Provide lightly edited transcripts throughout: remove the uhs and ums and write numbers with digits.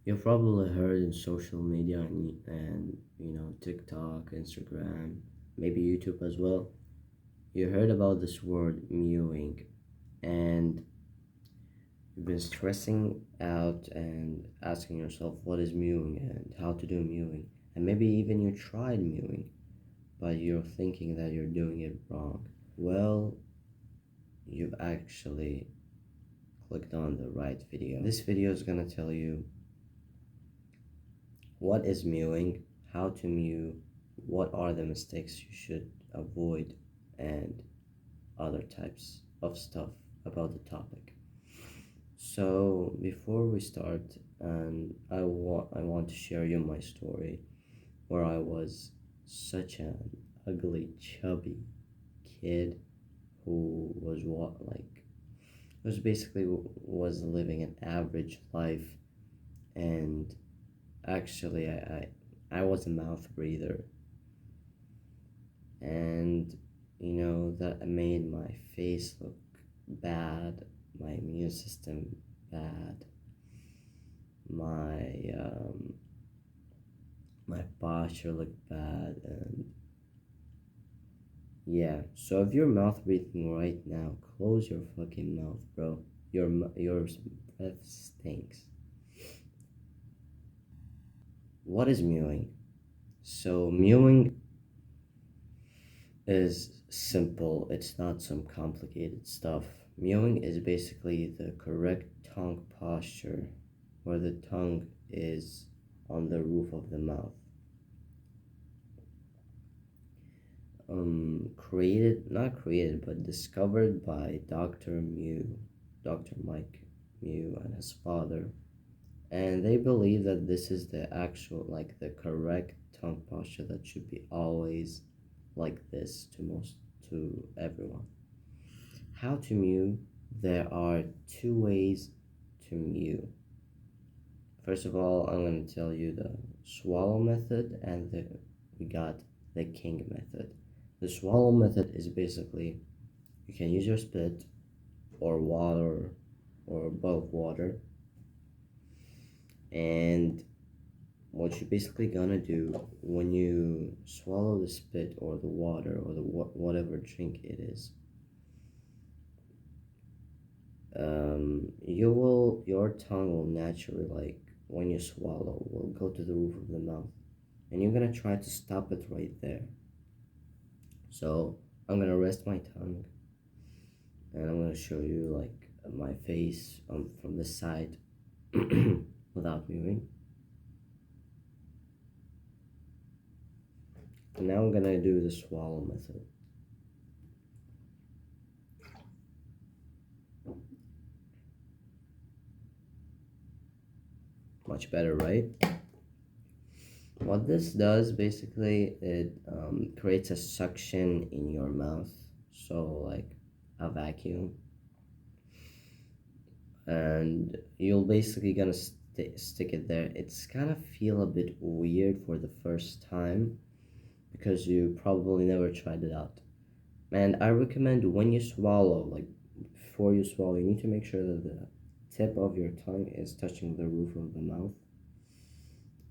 You've probably heard in social media and TikTok, Instagram, maybe YouTube as well. You heard about this word mewing, and you've been stressing out and asking yourself what is mewing and how to do mewing, and maybe even you tried mewing, but you're thinking that you're doing it wrong. Well, you've actually clicked on the right video. This video is gonna tell you what is mewing, how to mew, what are the mistakes you should avoid, and other types of stuff about the topic. So before we start, I want to share you my story where I was such an ugly, chubby kid who was basically was living an average life, and actually I was a mouth breather, and that made my face look bad, my immune system bad, my my posture looked bad, and yeah. So if you're mouth breathing right now, close your fucking mouth, bro. Your breath stinks. What is mewing? So mewing is simple. It's not some complicated stuff. Mewing is basically the correct tongue posture where the tongue is on the roof of the mouth. Not created, but discovered by Dr. Mike Mew and his father. And they believe that this is the actual, like the correct tongue posture that should be always like this to everyone. How to mew? There are two ways to mew. First of all, I'm going to tell you the swallow method, and we got the king method. The swallow method is basically you can use your spit or water or both water, and what you're basically gonna do when you swallow the spit or the water or the whatever drink it is, your tongue will naturally, like when you swallow, will go to the roof of the mouth, and you're gonna try to stop it right there. So I'm gonna rest my tongue, and I'm gonna show you like my face from this side without moving. And now I'm gonna do the swallow method. Much better, right? What this does basically, it creates a suction in your mouth, so like a vacuum, and you'll basically gonna stick it there. It's gonna feel a bit weird for the first time because you probably never tried it out. And I recommend when you swallow, like before you swallow, you need to make sure that the tip of your tongue is touching the roof of the mouth.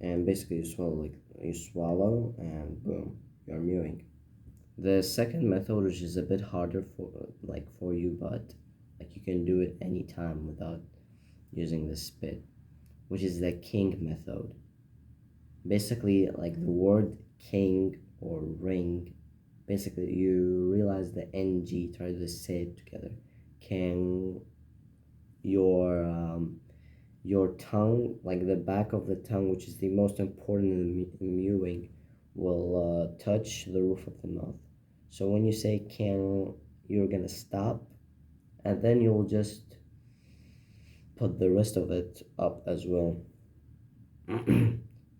And basically you swallow and boom, you're mewing. The second method, which is a bit harder for you, but like you can do it anytime without using the spit, which is the king method. Basically, like the word king or ring, basically you realize the ng, try to say it together. King, your your tongue, like the back of the tongue, which is the most important in mewing, will touch the roof of the mouth. So when you say can, you're gonna stop, and then you'll just put the rest of it up as well.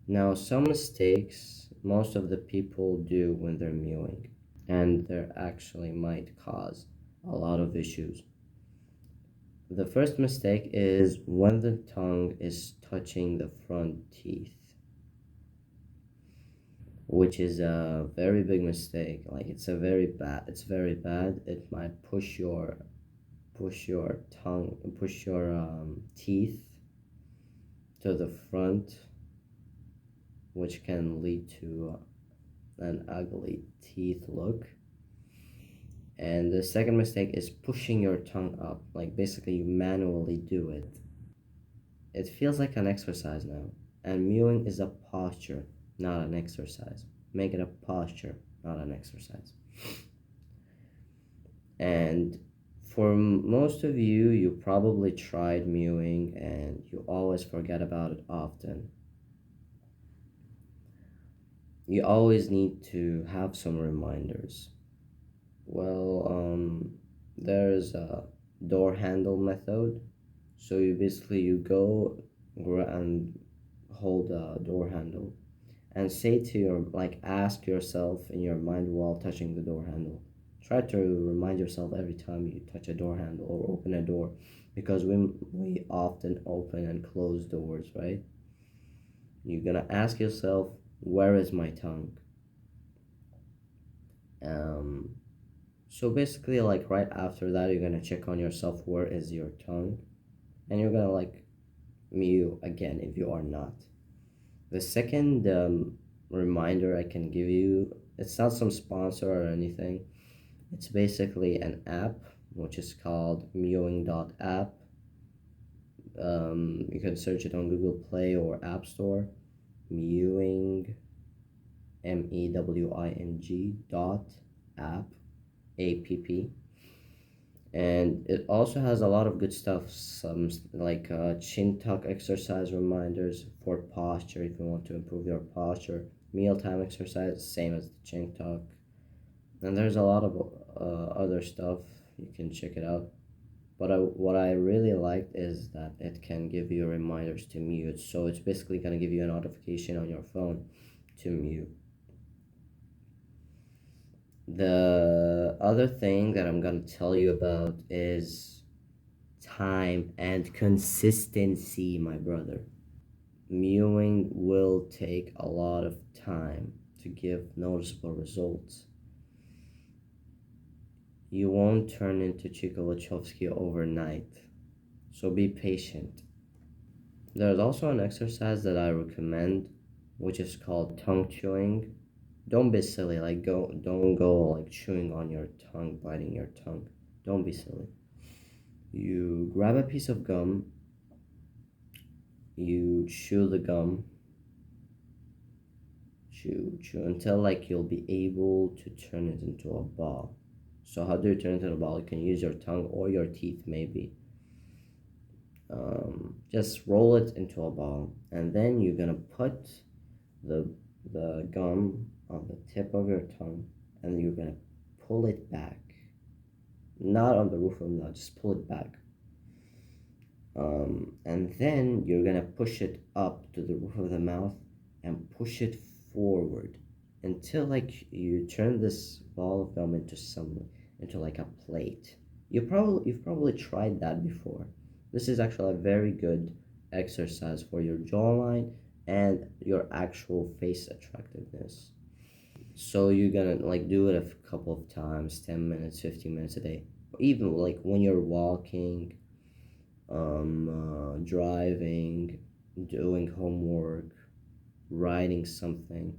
Now, some mistakes most of the people do when they're mewing, and they actually might cause a lot of issues. The first mistake is when the tongue is touching the front teeth, which is a very big mistake. Like it's very bad. It might push your teeth to the front, which can lead to an ugly teeth look. And the second mistake is pushing your tongue up, like basically you manually do it. It feels like an exercise now, and mewing is a posture, not an exercise. Make it a posture, not an exercise. And for most of you, you probably tried mewing and you always forget about it often. You always need to have some reminders. Well, there's a door handle method. So you go and hold a door handle and say to ask yourself in your mind while touching the door handle. Try to remind yourself every time you touch a door handle or open a door, because we often open and close doors, right? You're gonna ask yourself, where is my tongue? Um, so basically, like right after that, you're gonna check on yourself, where is your tongue? And you're gonna mew again if you are not. The second reminder I can give you, it's not some sponsor or anything. It's basically an app which is called mewing.app. You can search it on Google Play or App Store. Mewing, MEWING dot app, APP. And it also has a lot of good stuff, some chin tuck exercise reminders for posture if you want to improve your posture, mealtime exercise same as the chin tuck, and there's a lot of other stuff. You can check it out, but what I really liked is that it can give you reminders to mute, so it's basically going to give you a notification on your phone to mute. The other thing that I'm going to tell you about is time and consistency, my brother. Mewing will take a lot of time to give noticeable results. You won't turn into Chico Wachowski overnight, so be patient. There's also an exercise that I recommend, which is called tongue chewing. Don't be silly, don't go chewing on your tongue, biting your tongue. Don't be silly. You grab a piece of gum, you chew the gum, chew until you'll be able to turn it into a ball. So how do you turn it into a ball? You can use your tongue or your teeth maybe. Just roll it into a ball, and then you're gonna put the gum on the tip of your tongue, and you're gonna pull it back, not on the roof of the mouth, just pull it back. And then you're gonna push it up to the roof of the mouth and push it forward until you turn this ball of gum into a plate. You've probably tried that before. This is actually a very good exercise for your jawline and your actual face attractiveness. So you're gonna do it a couple of times, 10 minutes, 15 minutes a day, even when you're walking, driving, doing homework, writing something.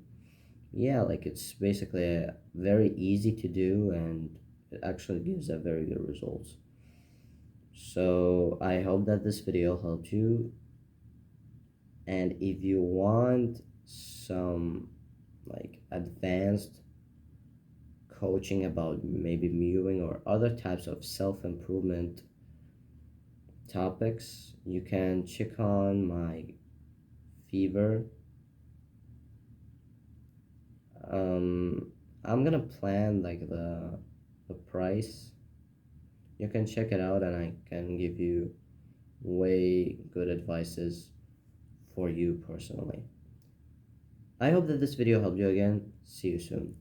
Yeah, it's basically very easy to do, and it actually gives a very good results. So I hope that this video helped you, and if you want some advanced coaching about maybe mewing or other types of self-improvement topics, you can check on my Fiverr. I'm gonna plan the price. You can check it out, and I can give you way good advices for you personally. I hope that this video helped you again. See you soon.